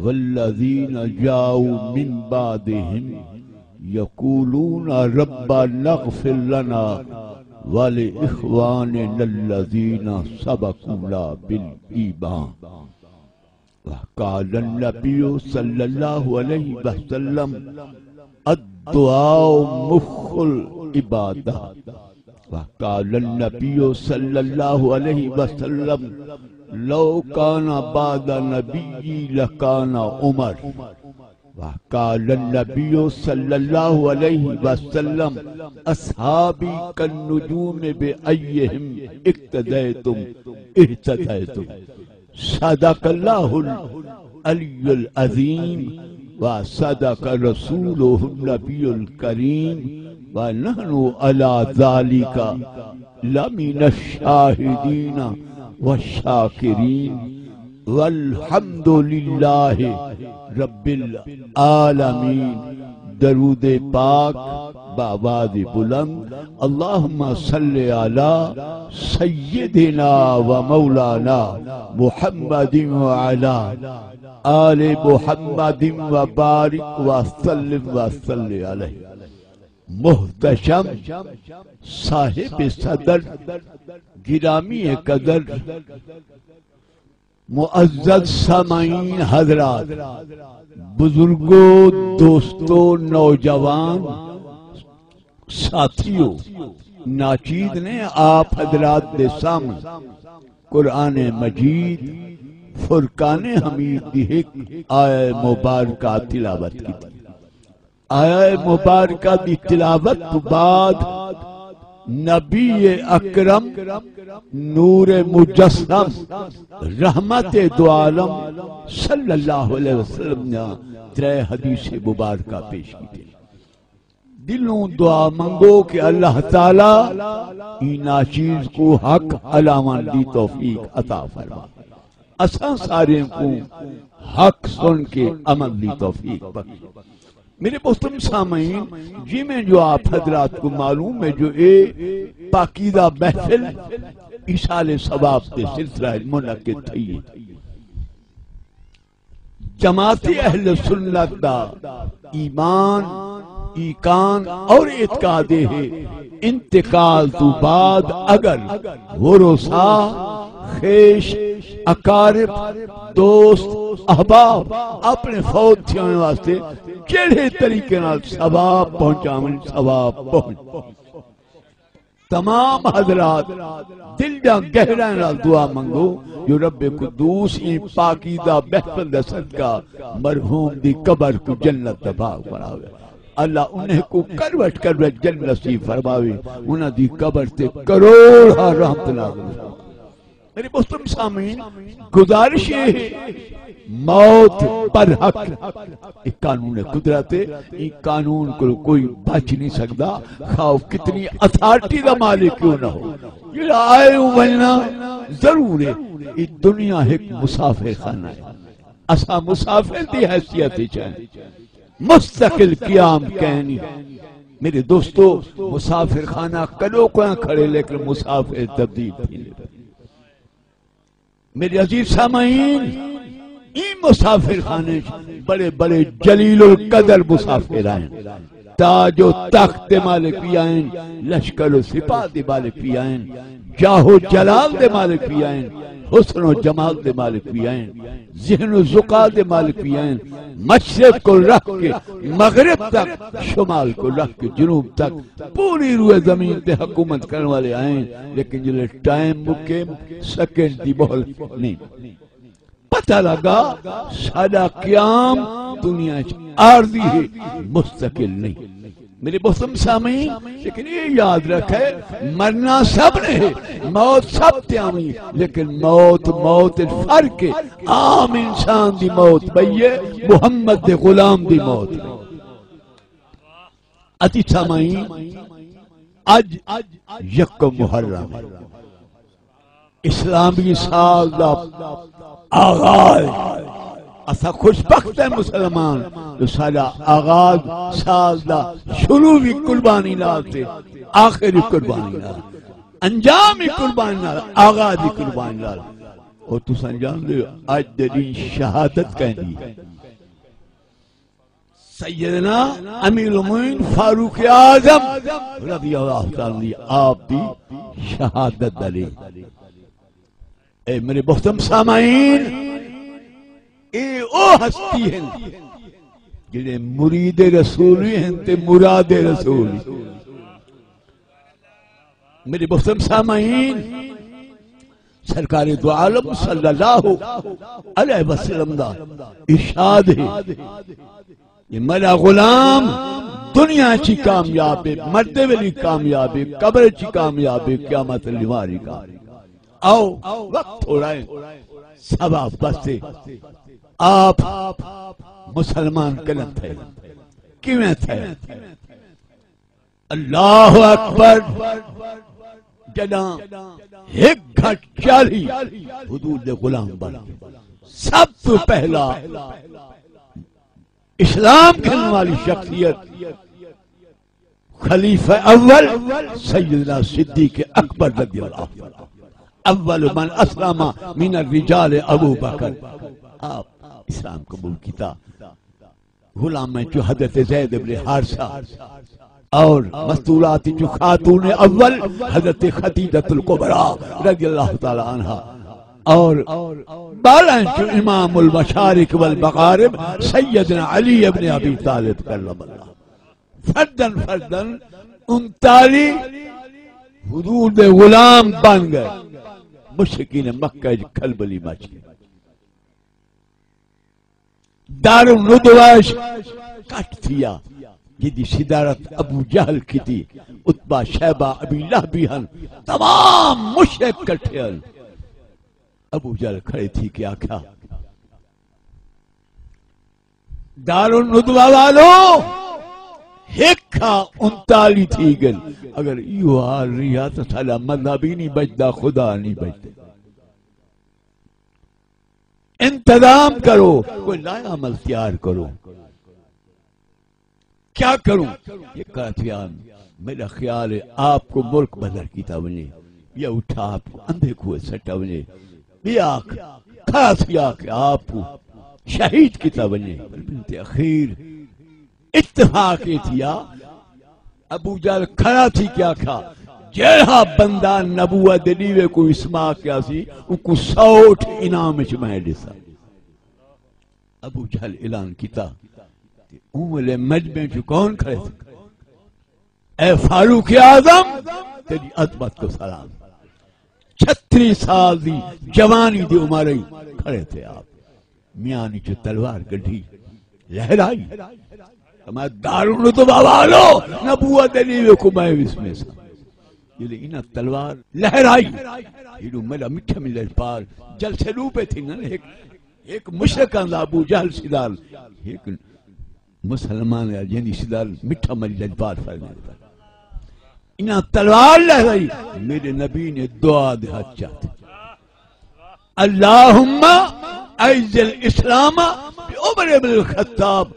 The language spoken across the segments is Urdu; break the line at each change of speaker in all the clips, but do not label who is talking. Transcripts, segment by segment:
والذین جاؤوا من بعدہم یقولون ربنا اغفر لنا ولإخواننا الذین سبقونا بالایمان وقال النبی صلی اللہ علیہ وسلم الدعاء مخ العبادہ وقال النبی صلی اللہ علیہ وسلم لو کان بعد نبی لکان عمر وقال النبی صلی اللہ علیہ وسلم اصحابی کالنجوم بأیہم اقتدیتم اہتدیتم صدق اللہ العلی العظیم وصدق رسولہ النبی الکریم ونحن علی ذالک لمن الشاہدین والشاکرین والحمد للہ رب العالمین۔ درود پاک بآواز بلند۔ اللہم صلی علی سیدنا و مولانا محمد وعلی آل محمد وبارک وسلم وصلی علیہ۔ محتشم صاحب صدر، گرامی قدر، معزز سامعین حضرات، بزرگوں، دوستوں، نوجوان ساتھیوں، ناچید نے آپ حضرات دے سامنے قرآن مجید فرقان حمید دی ایک آیہ مبارکہ تلاوت کی تھی۔ آیہ مبارکہ دی تلاوت تو بعد نبی اکرم نور مجسم رحمت دو عالم صلی اللہ علیہ وسلم نے ترے حدیث مبارکہ پیش کی تھی۔ دلوں دعا منگو کہ اللہ تعالیٰ اینا چیز کو حق علامہ دی توفیق عطا فرما، اساں سارے کو حق سن کے عمل دی توفیق بخش۔ میرے محترم سامعین، جی میں جو آپ حضرات کو معلوم ہے جو اے پاکیزہ محفل ایصال ثواب دے سلسلہ منعقد تھی، جماعت اہل سنت دا ایمان، ایقان اور اعتقاد ہے انتقال تو بعد اگر ورثہ، خیش، اقارب، دوست، احباب اپنے فوت تھیانے واسطے کیڑے طریقے نال ثواب پہنچاون، ثواب پہنچ۔ تمام حضرات دل جا گہرا نال دعا منگو جو رب قدوس این پاکیزہ محفل دا صدقہ مرحوم دی قبر کو جنت دا باغ بناوے۔ اللہ انہیں کو کروٹ کروٹ جنت نصیب فرماوے، انہاں دی قبر تے کروڑا رحمت نازل فرماوے۔ میرے محترم سامعین، گزارش ہے موت پر حق، ایک قانون قدرت ہے، ایک قانون کو کوئی بچ نہیں سکتا، خواہ کتنی اتھارٹی دا مالک کیوں نہ ہو۔ یہ آئے وننا ضرور ہے، یہ دنیا ایک مسافر خانہ ہے، اسا مسافر دی حیثیت چاہیں، مستقل قیام کہنی۔ میرے دوستو، مسافر خانہ کلو کوئاں کھڑے لیکن مسافر تبدیل بھی لے۔ میرے عزیز سامعین، این مسافر خانے بڑے بڑے جلیل القدر مسافر آئیں، تاج و تخت مالک بھی آئیں، لشکر و سپاہ دے مالک بھی آئیں، جاہ و جلال دے مالک بھی آئیں، حسن و جمال دے مالک بھی آئیں، ذہن و ذکا دے مالک بھی آئیں، مشرق کو رکھ کے مغرب تک، شمال کو رکھ کے جنوب تک پوری روئے زمین تے حکومت کرنے والے آئیں، لیکن جلے ٹائم مکے سیکنڈ دی بہل نہیں۔ پتہ لگا سادہ قیام دنیا عارضی ہے، مستقل نہیں۔ میرے محترم سامعین، لیکن یہ یاد رکھے مرنا سب نے ہے، موت سب تیامی، لیکن موت فرق ہے، عام انسان دی موت بھئیے، محمد دے غلام دی موت۔ اتی سامعین، اج یکم محرم اسلامی سال دا آغاز، اسا خوش بخت ہے مسلمان جو سارا آغاز سال دا شروع بھی قربانی لالتے، آخری قربانی لال، انجامی قربانی لال، آغازی قربانی لال۔ اور تو سنجان دے آج دین شہادت کہنی ہے، سیدنا امیر المومنین فاروق اعظم رضی اللہ تعالیٰ عنہ آپ دی شہادت دلی. اے میرے محترم سامعین، اے او ہستی ہیں جنہیں مرید رسولی ہیں تے مراد رسولی. میرے محترم سامعین، سرکار دو عالم صلی اللہ علیہ وسلم دا ارشاد ہے یہ میرا غلام دنیا چی کامیاب ہے، مردے ویلی کامیاب ہے، قبر چی کامیاب ہے، قیامت لیواری کا. آؤ وقت تھوڑا ہے، سباب بستے آپ مسلمان کلن تھے کیویں تھے؟ اللہ اکبر جناں ایک گھٹ چالی حدود غلام بن سب تو پہلا اسلام کہنے والی شخصیت خلیفہ اول سیدنا صدیق اکبر رضی اللہ عنہ. اول من اسلم من الرجال ابو بکر. آپ اسلام قبول کیتا. غلام میں جو حضرت زید بن حارثہ اور مستورات جو خاتون اول حضرت خدیجہ الکبریٰ رضی اللہ تعالی عنہ اور بالائیں جو امام المشارق والمغارب سیدنا علی ابن ابی طالب کرم اللہ فردن فردن 39 حدود غلام بن گئے. مشرکین مکہ کھلبلی مچ گئی. دار الندوہ کٹ تھیا جدی صدارت ابو جہل کی تھی. عتبہ شیبہ ابی لہب ہن تمام مشرک کٹھے ہن. ابو جہل کھڑے تھی کیا کیا دار الندوہ والو ہکھا 39 تھی گل. اگر ایو حال رہا تو سالا مذہبی نہیں بچتا، خدا نہیں بچتا. انتظام کرو، کوئی نیا عمل تیار کرو. کیا کروں؟ یہ کاتیان میرا خیال ہے آپ کو ملک بدر کی تاونے یا اٹھا آپ کو اندھے کوئے سٹا ونے یا خاص یا کہ آپ کو شہید کی تاونے. بنت اخیر اتفاق تھیا ابو جہل کھڑا تھی کیا کھا جہاں بندہ نبوت دیوے کو اسما کیا سی ان کو 60 انعام میں دیسا. ابو جہل اعلان کیتا اول مجمع جو کون کھڑے تھے؟ اے فاروق اعظم تیری عظمت کو سلام. 36 سال دی جوانی دی عمریں کھڑے تھے آپ. میاں نے جو تلوار گڑھی لہرائی میں دارون تو بابالو نبوت دیوے کو میں اس میں سا یہ انہا تلوار لہرائی. یہ میرا مٹھا ملے پار جل سے روپے تھی نا ایک مشرکان دا ابو جہل سدال ایک مسلمان ہے جنہی سدال مٹھا ملی لجبار فرمائے تھا. انہا تلوار لہرائی. میرے نبی نے دعا دہت چاہتے اللہم اعز الاسلام بعمر بن الخطاب.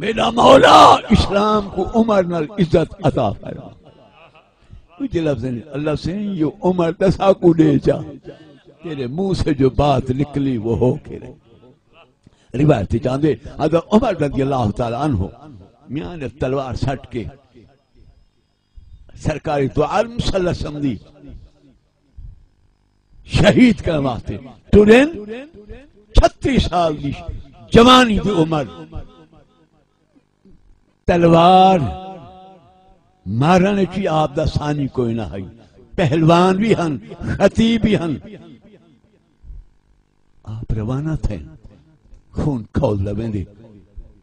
میرا مولا اسلام کو عمر نال عزت عطا فرما. مجھے لفظ نہیں اللہ سے یہ عمر دسا کو دے جا تیرے منہ سے جو بات نکلی وہ ہو کے رہے. روایت چاندے حضرت عمر رضی اللہ تعالی عنہ میاں نے تلوار سٹ کے سرکاری تو عالم صلی اللہ علیہ وسلم دی شہید کرنے واسطے ٹورین 36 سال دی جوانی دی عمر تلوار مارنے چی آپ دا ثانی کوئی نہ ہے. پہلوان بھی ہن خطیب بھی ہن. آپ روانہ تھے خون کھول لبیں دے.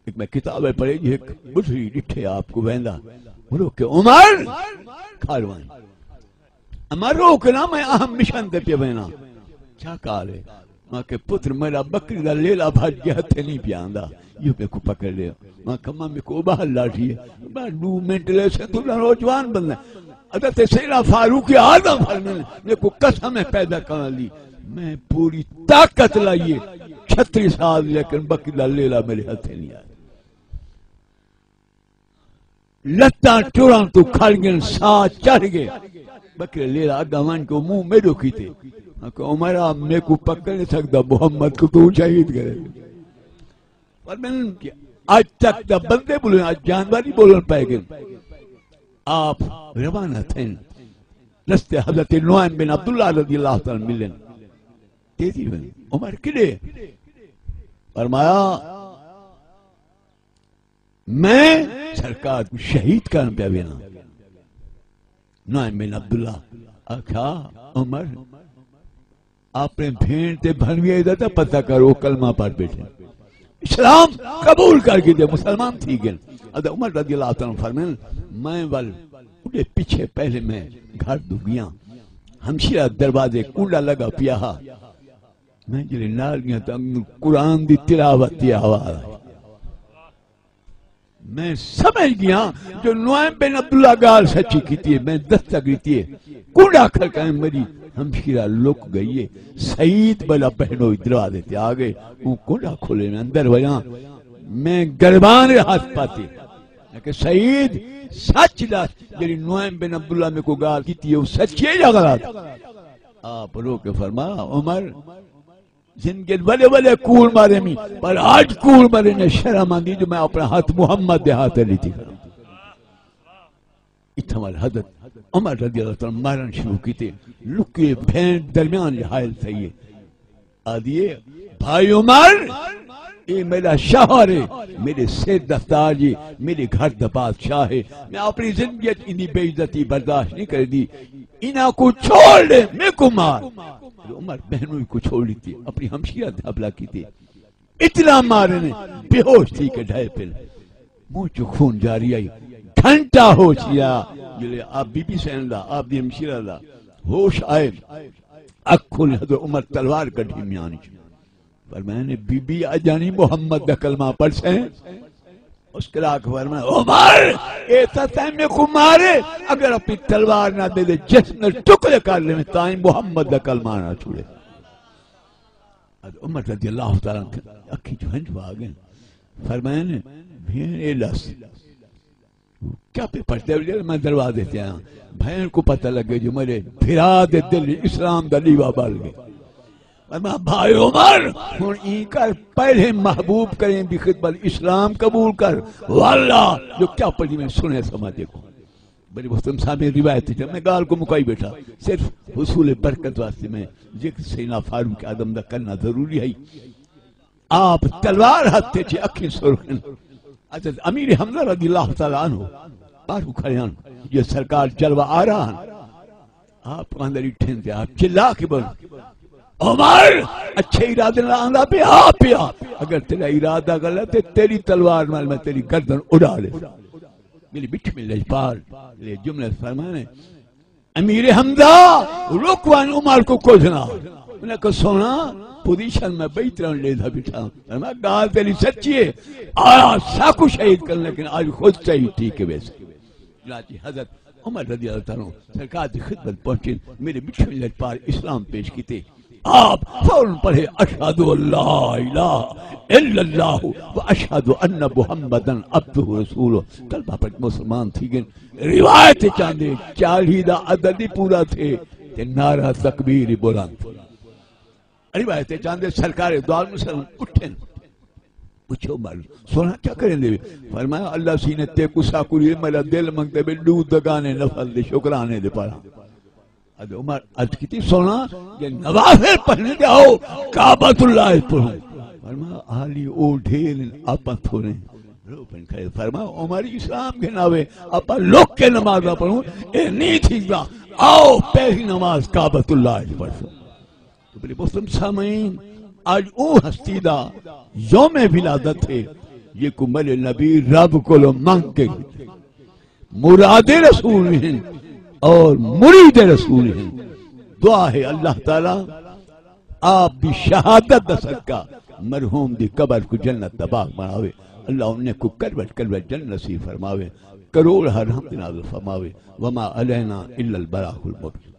ایک میں کتابیں پڑھے جی ایک بڑھری ڈٹھے آپ کو بہندہ بولو کہ عمر کھاروائیں عمر روکنا میں اہم مشن دے پہ بہنا. کیا کہا لے ماں کہ پتر میرا بکری دا لیلا بھاج گیا تھے نہیں پیاندہ یہ میں کو پکڑ لیا. ماں کہ ماں میں کو باہر لاٹھی ہے میں 2 منٹ لے سے تو نوجوان بننا. حضرت سیدنا فاروق اعظم فرمانے نے کو قسم پیدا کر لی میں پوری طاقت لائیے 36 سال لیکن بکری دا لیلا میرے ہاتھ نہیں آیا. لتاں ٹوران تو کھڑ گئے سا چڑھ گئے. بکری لیلا گوان کو منہ میرو کی تھے کہ عمرہ میں کو پکڑ نہیں سکتا محمد کو تو شہید کرے. آج تک دا بندے بولے آج جانور نہیں بولن پائے گئے آپ روانہ تھے رستے حضرت نعیم بن عبداللہ رضی اللہ تعالیٰ ملن تیزی میں عمر کدے فرمایا میں سرکار کو شہید کرن پہ بینا نعیم بن عبداللہ آکھا عمر آپ نے بھین تے بھنویے دیتا پتہ کرو کلمہ پڑھ بیٹھے اسلام قبول کر کے دے مسلمان تھی گئے حضرت عمر رضی اللہ تعالیٰ فرمائیں میں انہیں پیچھے پہلے میں گھر دو گیا ہمشیرہ دروازے کنڈا لگا پیا میں جلے نالیاں تا قرآن دی تلاوت دی آواز میں سمجھ گیا جو نعیم بن عبداللہ گال سچی کیتی ہے میں دستک لیتی ہے کنڈا کھڑکائیں میری ہمشیرہ لک گئی ہے سعید بلا بہنوی دروازے تے آگئے وہ کنڈا کھولے میں اندر ویاں میں گربان ہاتھ پاتے کہ سعید سچ دا جنہی نعیم بن عبداللہ میں کو گال کیتی ہے وہ سچی ہے یا غلط آپ رو کے فرما عمر زندگی ولے ولے کول مارے میں پر آج کول مارے نے شرم آندی جو میں اپنا ہاتھ محمد دے ہاتھ لیتی کروں اتھمال حضرت عمر رضی اللہ تعالیٰ مارن شروع کیتے لکے بھین درمیان حائل تھئیے آدھیے بھائی عمر یہ میرا شہر ہے میرے سید دفتار جی میرے گھر دا بادشاہ ہے میں اپنی زندگی انہی بے عزتی برداشت نہیں کر دی انہاں کو چھوڑ لے میں کو مار عمر بہنوئی کو چھوڑ لیتی اپنی ہمشیرہ دھبلا کی تھی اتنا مارنے بے ہوش تھی کہ ڈھائے پھر منہ چو خون جاری آئی گھنٹا ہو چیا جلے آپ بی بی سین لا آپ دی ہمشیرہ لا ہوش آئے اکھو نے حضرت عمر تلوار کڑھی میانی پر میں نے بی بی اجانی محمد دا کلمہ پڑھ سیں اس کے لاکھ فرمایا عمر ایتا تیمے کو مارے اگر اپنی تلوار نہ دے دے جسم ٹکڑے کر لے میں تائیں محمد دا کلمہ نہ چھوڑے عمر رضی اللہ تعالیٰ اکھی جو ہنج آگئے فرمایا نے بھین اے لس کیا پہ پڑھتے ہوئے میں دروازے تھے آیا بھین کو پتہ لگے جو میرے بھرا دے دل اسلام دا لیوہ بال گئے بھائی عمر ہن این کر پہلے محبوب کریں بھی خدمت اسلام قبول کر واللہ جو کیا پڑھی میں سنے سمجھے کو بڑی محترم صاحب روایت ہے میں گال کو مکائی بیٹھا صرف حصول برکت واسطے میں ذکر سینا فاروق آدم دا کرنا ضروری ہے آپ تلوار ہاتھے چھے اکھیں سرخن حضرت امیر حمزہ رضی اللہ تعالیٰ عنہ بارو کھڑیاں یہ سرکار جلوہ آ رہا ہیں آپ اندر اٹھیں تھے آپ چلا کے بول عمر اچھے ارادے نہ آندھا پہ آ پیا اگر تیرا ارادہ غلط ہے تیری تلوار مال میں تیری گردن اڑا لے میری بٹھ میں لجپال لے جملے فرمانے امیر حمزہ رکوان عمر کو کچھنا انہیں کہا سونا پوزیشن میں بیتران لے تھا بٹھا میں گال تیری سچی ہے آیا ساکو شہید کر لیکن آج خود شہید ٹھیک ہے ویسے چنانچہ حضرت عمر رضی اللہ تعالیٰ سرکار کی خدمت پہنچے میرے بٹھ میں لجپال اسلام پیش کیتے آپ فوراً پڑھے اشہد اللہ الہ الا اللہ و اشہد ان محمدن عبدہ رسولہ طلبہ پر مسلمان تھی گئے روایت چاندے چالی دا عددی پورا تھے تے نعرہ تکبیر بلند روایت چاندے سرکار دوال مسلم اٹھیں پوچھو مر سونا کیا کریں دے فرمایا اللہ سینے تے کسا کری میرا دل منگتے بے دود دگانے نفل دے شکرانے دے پڑھا حضرت عمر عرض کی تھی سونا یہ نوافل پڑھنے دے آؤ کعبۃ اللہ پڑھو فرمایا آلی او ڈھیل آپا تھوڑے فرمایا عمر اسلام کے ناوے آپا لوگ کے نماز نہ پڑھوں اے نہیں تھی گا آؤ پہلی نماز کعبۃ اللہ پڑھو تو بلی مسلم سامعین آج او ہستی دا یوم ولادت ہے یہ کمل نبی رب کو لو مانگ کے مراد رسول ہیں اور مرید رسول ہیں دعا ہے اللہ تعالیٰ آپ بھی شہادت دا صدقہ مرحوم دی قبر کو جنت تباہ بناوے اللہ انہیں کو کروٹ کروٹ جنت نصیب فرماوے کروڑ ہر حمد نازل فرماوے وما علینا الا البلاغ المبین